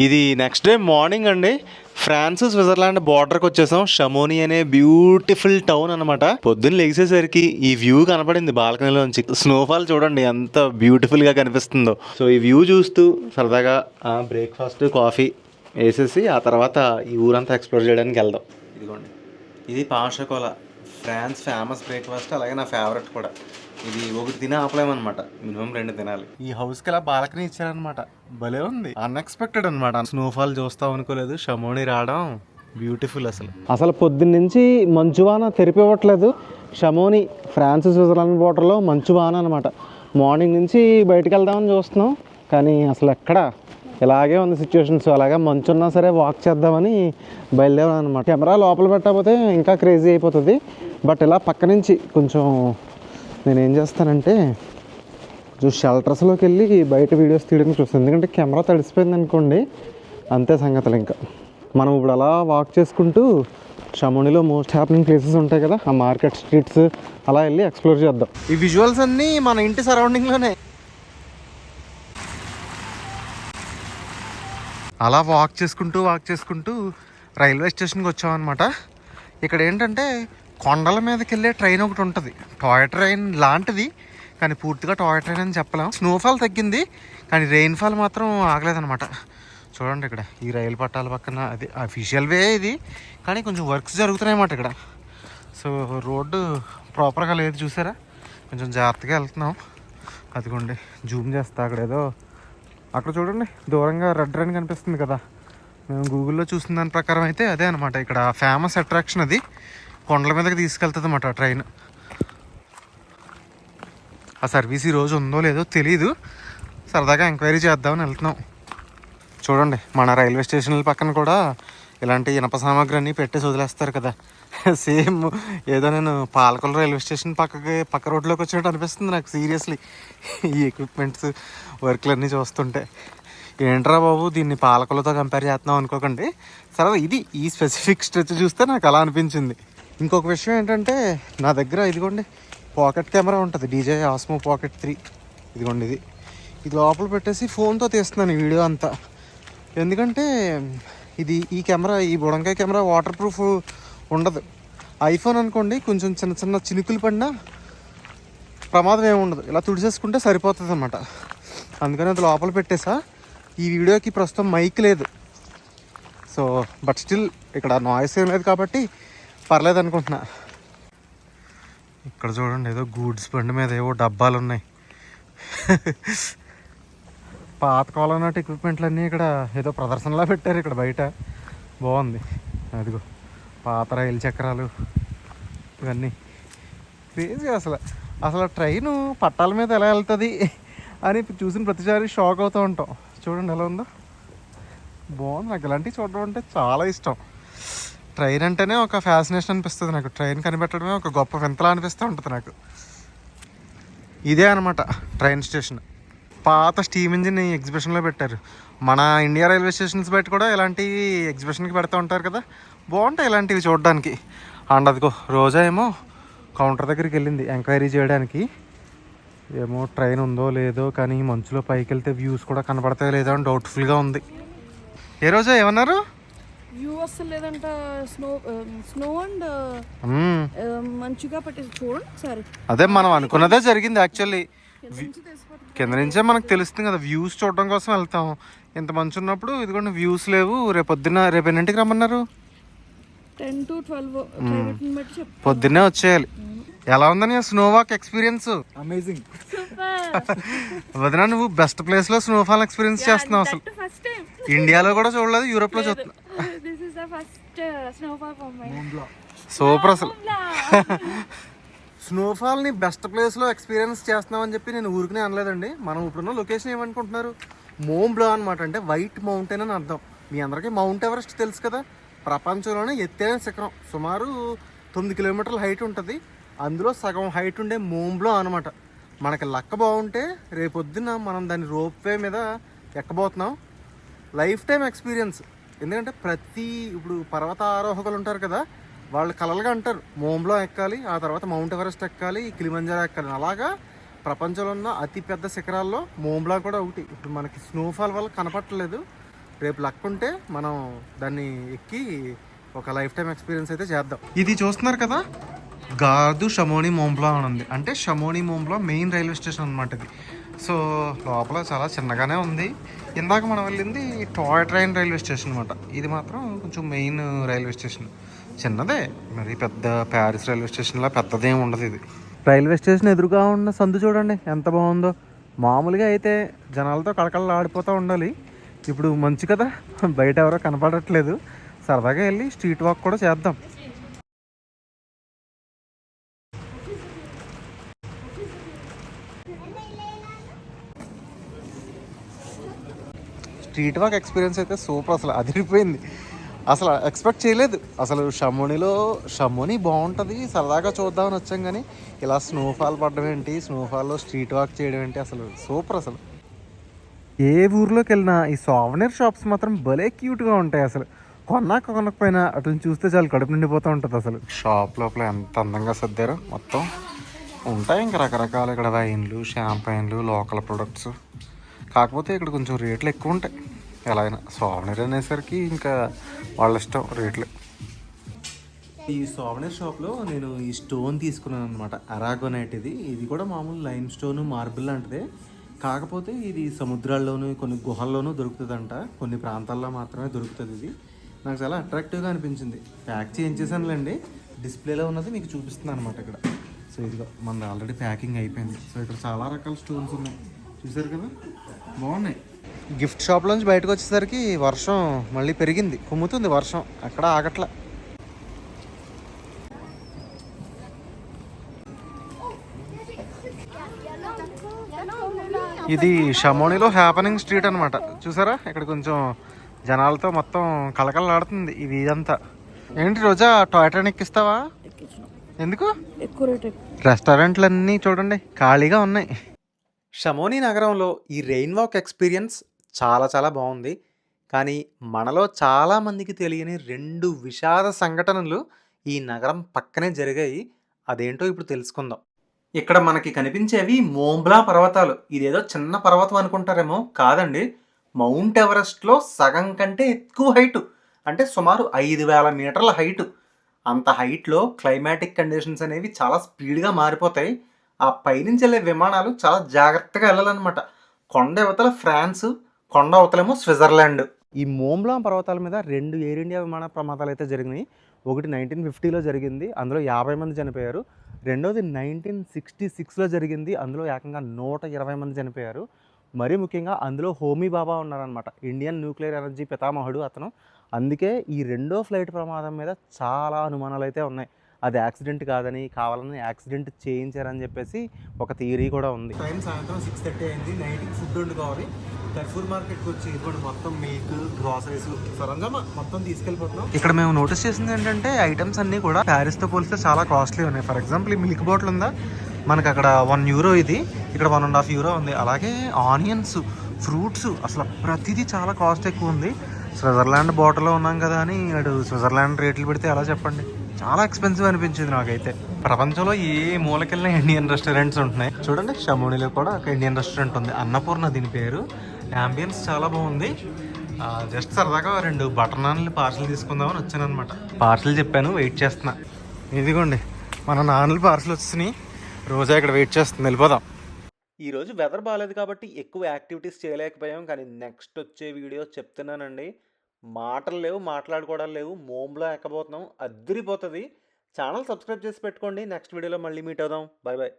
ఇది next day morning అండి. France Switzerland బార్డర్కి వచ్చేసాం. షమోనీ అనే బ్యూటిఫుల్ టౌన్ అనమాట. పొద్దున్న లేచేసరికి ఈ వ్యూ కనపడింది బాల్కనీలోంచి. స్నోఫాల్ చూడండి ఎంత బ్యూటిఫుల్గా కనిపిస్తుందో. సో ఈ వ్యూ చూస్తూ సరదాగా బ్రేక్ఫాస్ట్ కాఫీ వేసేసి ఆ తర్వాత ఈ ఊరంతా ఎక్స్ప్లోర్ చేయడానికి వెళ్దాం. ఇదిగోండి, ఇది పాషకోలా, ఫ్రాన్స్ ఫేమస్ బ్రేక్ఫాస్ట్. అలాగే నా ఫేవరెట్ కూడా. ఇది ఒకటి తినే ఆపలేమన్నమాట, మినిమం 2 తినాలి. ఈ హౌస్కి ఇలా బాల్కనీ ఇచ్చారనమాట. భలే ఉంది, అన్ఎక్స్పెక్టెడ్ అనమాట. స్నోఫాల్ చూస్తాం అనుకోలేదు, షమోనీ రావడం బ్యూటిఫుల్. అసలు పొద్దున్నుంచి మంచువాన తెరిపివ్వట్లేదు. షమోనీ ఫ్రాన్స్ స్విట్జర్లాండ్ బోర్డర్లో మంచువాన అనమాట. మార్నింగ్ నుంచి బయటకు వెళ్దామని చూస్తున్నాం, కానీ అసలు ఎక్కడ ఇలాగే ఉంది సిచ్యువేషన్స్. అలాగే మంచున్నా సరే వాక్ చేద్దామని బయలుదేరాం అనమాట. కెమెరా లోపల పెట్టకపోతే ఇంకా క్రేజీ అయిపోతుంది. బట్ ఇలా పక్క నుంచి కొంచెం నేనేం చేస్తానంటే కొంచెం షెల్టర్స్లోకి వెళ్ళి బయట వీడియోస్ తీయడానికి చూస్తాను. ఎందుకంటే కెమెరా తడిసిపోయింది అనుకోండి, అంతే సంగతులు. ఇంకా మనం ఇప్పుడు అలా వాక్ చేసుకుంటూ షమోనీలో మోస్ట్ హ్యాపెనింగ్ ప్లేసెస్ ఉంటాయి కదా, ఆ మార్కెట్ స్ట్రీట్స్ అలా వెళ్ళి ఎక్స్ప్లోర్ చేద్దాం. ఈ విజువల్స్ అన్నీ మన ఇంటి సరౌండింగ్లోనే. అలా వాక్ చేసుకుంటూ రైల్వే స్టేషన్కి వచ్చామన్నమాట. ఇక్కడ ఏంటంటే కొండల మీదకి వెళ్ళే ట్రైన్ ఒకటి ఉంటుంది, టాయ్ ట్రైన్ లాంటిది, కానీ పూర్తిగా టాయ్ ట్రైన్ అని చెప్పలేం. స్నోఫాల్ తగ్గింది కానీ రెయిన్ఫాల్ మాత్రం ఆగలేదన్నమాట. చూడండి ఇక్కడ ఈ రైలు పట్టాల పక్కన, అది అఫీషియల్ వే ఇది, కానీ కొంచెం వర్క్స్ జరుగుతున్నాయి అన్నమాట ఇక్కడ. సో రోడ్డు ప్రాపర్గా లేదు, చూసారా? కొంచెం జాగ్రత్తగా వెళ్తున్నాం. అదిగోండి జూమ్ చేస్తా, అక్కడ చూడండి దూరంగా రెడ్ ట్రైన్ కనిపిస్తుంది కదా. మేము గూగుల్లో చూసిన దాని ప్రకారం అయితే అదే అనమాట ఇక్కడ ఫేమస్ అట్రాక్షన్. అది కొండల మీదకి తీసుకెళ్తుంది అన్నమాట ట్రైన్. ఆ సర్వీస్ ఈరోజు ఉందో లేదో తెలీదు, సరదాగా ఎంక్వైరీ చేద్దామని వెళ్తున్నాం. చూడండి మన రైల్వే స్టేషన్ల పక్కన కూడా ఇలాంటి ఇనప సామాగ్రి అన్నీ పెట్టేసి వదిలేస్తారు కదా. సేమ్ ఏదో నేను పాలకొల్లు రైల్వే స్టేషన్ పక్క రోడ్లోకి వచ్చినట్టు అనిపిస్తుంది నాకు సీరియస్లీ. ఈ ఎక్విప్మెంట్స్ వర్క్లు అన్నీ చూస్తుంటే ఏంట్రా బాబు దీన్ని పాలకొల్లుతో కంపేర్ చేస్తున్నాం అనుకోకండి. సరే ఇది ఈ స్పెసిఫిక్ స్ట్రెచ్ చూస్తే నాకు అలా అనిపించింది. ఇంకొక విషయం ఏంటంటే నా దగ్గర ఇదిగోండి పాకెట్ కెమెరా ఉంటుంది, DJI Osmo Pocket 3. ఇదిగోండి ఇది లోపల పెట్టేసి ఫోన్తో తీస్తున్నాను ఈ వీడియో అంతా. ఎందుకంటే ఈ కెమెరా, ఈ బుడంకాయ కెమెరా వాటర్ ప్రూఫ్ ఉండదు. ఐఫోన్ అనుకోండి కొంచెం చిన్న చినుకులు పడినా ప్రమాదం ఏమి ఉండదు, ఇలా తుడిచేసుకుంటే సరిపోతుంది అన్నమాట. అందుకని అది లోపల పెట్టేసా. ఈ వీడియోకి ప్రస్తుతం మైక్ లేదు, సో బట్ స్టిల్ ఇక్కడ నాయిస్ ఏం లేదు కాబట్టి పర్లేదు అనుకుంటున్నా. ఇక్కడ చూడండి ఏదో గూడ్స్ బండి మీద ఏవో డబ్బాలు ఉన్నాయి. పాత కాలం నాటి ఎక్విప్మెంట్లు అన్నీ ఇక్కడ ఏదో ప్రదర్శనలా పెట్టారు ఇక్కడ బయట. బాగుంది. అదిగో పాత రైలు చక్రాలు ఇవన్నీ క్రేజీ. అసలు ట్రైను పట్టాల మీద ఎలా వెళ్తుంది అని చూసిన ప్రతిసారి షాక్ అవుతూ ఉంటాం. చూడండి ఎలా ఉందో, బాగుంది. నాకు ఇలాంటివి చూడడం అంటే చాలా ఇష్టం. ట్రైన్ అంటేనే ఒక ఫ్యాసినేషన్ అనిపిస్తుంది నాకు. ట్రైన్ కనిపెట్టడమే ఒక గొప్ప వింతలా అనిపిస్తూ ఉంటుంది నాకు. ఇదే అనమాట ట్రైన్ స్టేషన్. పాత స్టీమ్ ఇంజిన్ ఎగ్జిబిషన్లో పెట్టారు. మన ఇండియా రైల్వే స్టేషన్స్ బయట కూడా ఇలాంటివి ఎగ్జిబిషన్కి పెడుతూ ఉంటారు కదా, బాగుంటాయి ఇలాంటివి చూడడానికి. అండ్ అదిగో రోజా ఏమో కౌంటర్ దగ్గరికి వెళ్ళింది ఎంక్వైరీ చేయడానికి. ఏమో ట్రైన్ ఉందో లేదో, కానీ మంచులో పైకి వెళ్తే వ్యూస్ కూడా కనబడతాయో లేదో అని డౌట్ఫుల్గా ఉంది. ఏ రోజా ఏమన్నారు? వ్యూ అసలు లేదంట, స్నో అండ్ మంచిగా పట్టేసి చూడండి సరే. అదే మనం అనుకున్నదే జరిగింది యాక్చువల్లీ. కింద నుంచే మనకు తెలుస్తుంది కదా, వ్యూస్ చూడడం కోసం వెళ్తాం. ఇంత మంచి ఉన్నప్పుడు ఇదిగోండి వ్యూస్ లేవు. రేపు ఎన్నింటికి రమ్మన్నారు? 10 to 12 పొద్దున్నే వచ్చేయాలి. ఎలా ఉందని స్నో వాక్ ఎక్స్పీరియన్స్? అమేజింగ్. వదినా నువ్వు బెస్ట్ ప్లేస్ లో స్నోఫాల్ ఎక్స్పీరియన్స్ చేస్తున్నావు. అసలు ఇండియాలో కూడా చూడలేదు, యూరోప్ లో చూస్తున్నా. సూపర్. అసలు స్నోఫాల్ని బెస్ట్ ప్లేస్లో ఎక్స్పీరియన్స్ చేస్తున్నాం అని చెప్పి నేను ఊరికనే అనలేదండి. మనం ఇప్పుడున్న లొకేషన్ ఏమనుకుంటున్నారు? మోంట్ బ్లాంక్ అనమాట. అంటే వైట్ మౌంటైన్ అని అర్థం. మీ అందరికీ మౌంట్ ఎవరెస్ట్ తెలుసు కదా, ప్రపంచంలోనే ఎత్తైన శిఖరం. సుమారు 9 కిలోమీటర్ల హైట్ ఉంటుంది. అందులో సగం హైట్ ఉండే మోంట్ బ్లాంక్ అనమాట. మనకి లక్క బాగుంటే రేపొద్దున మనం దాన్ని రోప్వే మీద ఎక్కబోతున్నాం. Life time experience. ఎందుకంటే ఇప్పుడు పర్వత ఆరోహకులు ఉంటారు కదా, వాళ్ళు కలలుగా అంటారు మోంట్ బ్లాంక్ ఎక్కాలి, ఆ తర్వాత మౌంట్ ఎవరెస్ట్ ఎక్కాలి, కిలిమంజారో ఎక్కాలి. అలాగా ప్రపంచంలో ఉన్న అతి పెద్ద శిఖరాల్లో మోంట్ బ్లాంక్ కూడా ఒకటి. ఇప్పుడు మనకి స్నోఫాల్ వల్ల కనపట్టలేదు, రేపు లక్ ఉంటే మనం దాన్ని ఎక్కి ఒక లైఫ్ టైం ఎక్స్పీరియన్స్ అయితే చేద్దాం. ఇది చూస్తున్నారు కదా, గార్దు షమోని మోంబ్లా అని ఉంది. అంటే షమోని మోంబ్లా మెయిన్ రైల్వే స్టేషన్ అనమాట ఇది. సో లోపల చాలా చిన్నగానే ఉంది. ఇందాక మనం వెళ్ళింది టాయ్ ట్రైన్ రైల్వే స్టేషన్ అనమాట. ఇది మాత్రం కొంచెం మెయిన్ రైల్వే స్టేషన్, చిన్నదే, మరి పెద్ద ప్యారిస్ రైల్వే స్టేషన్లా పెద్దదేం ఉండదు ఇది. రైల్వే స్టేషన్ ఎదురుగా ఉన్న సందు చూడండి ఎంత బాగుందో. మామూలుగా అయితే జనాలతో కళకళ ఆడిపోతూ ఉండాలి. ఇప్పుడు మంచి కదా, బయట ఎవరో కనపడట్లేదు. సరదాగా వెళ్ళి స్ట్రీట్ వాక్ కూడా చేద్దాం. స్ట్రీట్ వాక్ ఎక్స్పీరియన్స్ అయితే సూపర్, అసలు అదిరిపోయింది. అసలు ఎక్స్పెక్ట్ చేయలేదు. అసలు షమోని బాగుంటుంది, సరదాగా చూద్దామని వచ్చాం. కానీ ఇలా స్నోఫాల్ పడడం ఏంటి, స్నోఫాల్లో స్ట్రీట్ వాక్ చేయడం ఏంటి, అసలు సూపర్. అసలు ఏ ఊర్లోకి వెళ్ళినా ఈ సోవనీర్ షాప్స్ మాత్రం భలే క్యూట్గా ఉంటాయి. అసలు కొనకపోయినా అట్లా చూస్తే చాలా కడుపు నిండిపోతూ ఉంటుంది. అసలు షాప్ లోపల ఎంత అందంగా సర్దారో. మొత్తం ఉంటాయి ఇంకా రకరకాల ఇక్కడ వైన్లు, షాంపైన్లు, లోకల్ ప్రొడక్ట్స్. కాకపోతే ఇక్కడ కొంచెం రేట్లు ఎక్కువ ఉంటాయి. ఎలాగైనా సోవనీర్ అనేసరికి ఇంకా వాళ్ళ ఇష్టం రేట్లు. ఈ సోవనీర్ షాప్లో నేను ఈ స్టోన్ తీసుకున్నాను అనమాట, అరాగోనైట్. ఇది కూడా మామూలు లైమ్ స్టోన్, మార్బుల్ లాంటిదే. కాకపోతే ఇది సముద్రాల్లోనూ కొన్ని గుహల్లోనూ దొరుకుతుందంట. కొన్ని ప్రాంతాల్లో మాత్రమే దొరుకుతుంది ఇది. నాకు చాలా అట్రాక్టివ్గా అనిపించింది. ప్యాక్ చేయించేసానులేండి, డిస్ప్లేలో ఉన్నది మీకు చూపిస్తున్నాను అనమాట ఇక్కడ. సో ఇదిగో మనది ఆల్రెడీ ప్యాకింగ్ అయిపోయింది. సో ఇక్కడ చాలా రకాల స్టోన్స్ ఉన్నాయి, చూసారు కదా, బాగున్నాయి. గిఫ్ట్ షాప్లోంచి బయటకు వచ్చేసరికి వర్షం మళ్ళీ పెరిగింది, కుమ్ముతుంది వర్షం, అక్కడ ఆగట్ల. ఇది షమోనిలో హ్యాపనింగ్ స్ట్రీట్ అనమాట. చూసారా, ఇక్కడ కొంచెం జనాలతో మొత్తం కలకలలాడుతుంది ఇవి ఇదంతా. ఏంటి రోజా, టాయ్ ట్రైన్ ఎక్కిస్తావా? ఎందుకు? ఎక్కువ రేట్. రెస్టారెంట్లన్నీ చూడండి ఖాళీగా ఉన్నాయి. షమోని నగరంలో ఈ రెయిన్ వాక్ ఎక్స్పీరియన్స్ చాలా చాలా బాగుంది. కానీ మనలో చాలామందికి తెలియని 2 విషాద సంఘటనలు ఈ నగరం పక్కనే జరిగాయి. అదేంటో ఇప్పుడు తెలుసుకుందాం. ఇక్కడ మనకి కనిపించేవి మోంబ్లా పర్వతాలు. ఇదేదో చిన్న పర్వతం అనుకుంటారేమో, కాదండి. మౌంట్ ఎవరెస్ట్లో సగం కంటే ఎక్కువ హైటు, అంటే సుమారు 5,000 మీటర్ల హైటు. అంత హైట్లో క్లైమాటిక్ కండిషన్స్ అనేవి చాలా స్పీడ్గా మారిపోతాయి. ఆ పైనుంచి వెళ్ళే విమానాలు చాలా జాగ్రత్తగా వెళ్ళాలన్నమాట. కొండ అవతల ఫ్రాన్స్, కొండ అవతలేమో స్విట్జర్లాండ్. ఈ మోంబ్లా పర్వతాల మీద 2 ఎయిర్ ఇండియా విమాన ప్రమాదాలు అయితే జరిగినాయి. ఒకటి 1950లో జరిగింది, అందులో 50 మంది చనిపోయారు. రెండోది 1966లో జరిగింది, అందులో ఏకంగా 120 మంది చనిపోయారు. మరీ ముఖ్యంగా అందులో హోమీ బాబా ఉన్నారనమాట, ఇండియన్ న్యూక్లియర్ ఎనర్జీ పితామహుడు అతను. అందుకే ఈ రెండో ఫ్లైట్ ప్రమాదం మీద చాలా అనుమానాలు అయితే ఉన్నాయి. అది యాక్సిడెంట్ కాదని, కావాలని యాక్సిడెంట్ చేయించారని చెప్పేసి ఒక థియరీ కూడా ఉంది. టైం సాయంత్రం 6:30 అయింది. నైట్కి ఫుడ్ వండుకోవాలి. కర్ఫూర్ మార్కెట్కి వచ్చి ఇప్పుడు మొత్తం మిల్క్, గ్రాసరీస్ సరంజామా మొత్తం తీసుకెళ్ళిపోతున్నాం. ఇక్కడ మేము నోటీస్ చేసింది ఏంటంటే ఐటమ్స్ అన్నీ కూడా ప్యారిస్తో పోలిస్తే చాలా కాస్ట్లీ ఉన్నాయి. ఫర్ ఎగ్జాంపుల్ ఈ మిల్క్ బాటిల్ ఉందా, మనకు అక్కడ €1, ఇది ఇక్కడ €1.5 ఉంది. అలాగే ఆనియన్స్, ఫ్రూట్స్, అసలు ప్రతిదీ చాలా కాస్ట్ ఎక్కువ ఉంది. స్విట్జర్లాండ్ బార్డర్లో ఉన్నాం కదా అని అటు స్విట్జర్లాండ్ రేట్లు పెడితే ఎలా చెప్పండి, చాలా ఎక్స్పెన్సివ్ అనిపించింది నాకైతే. ప్రపంచంలో ఏ మూలకెళ్ళినా ఇండియన్ రెస్టారెంట్స్ ఉంటున్నాయి. చూడండి, షమోనిలో కూడా ఒక ఇండియన్ రెస్టారెంట్ ఉంది, అన్నపూర్ణ దీని పేరు. యాంబియన్స్ చాలా బాగుంది. జస్ట్ సరదాగా 2 బటర్ నాన్లు పార్సల్ తీసుకుందామని వచ్చాను అనమాట. పార్సల్ చెప్పాను, వెయిట్ చేస్తున్నా. ఇదిగోండి మన నాన్లు పార్సల్ వచ్చినాయి. రోజా ఇక్కడ వెయిట్ చేస్తుంది, వెళ్ళిపోదాం. ఈరోజు వెదర్ బాగాలేదు కాబట్టి ఎక్కువ యాక్టివిటీస్ చేయలేకపోయాం. కానీ నెక్స్ట్ వచ్చే వీడియో చెప్తున్నానండి, మాటలు లేవు, మాట్లాడుకోవడాలు లేవు, మోంబ్లా ఎక్కబోతున్నాం, అద్దరిపోతుంది. ఛానల్ సబ్స్క్రైబ్ చేసి పెట్టుకోండి. నెక్స్ట్ వీడియోలో మళ్ళీ మీట్ అవుదాం. Bye bye.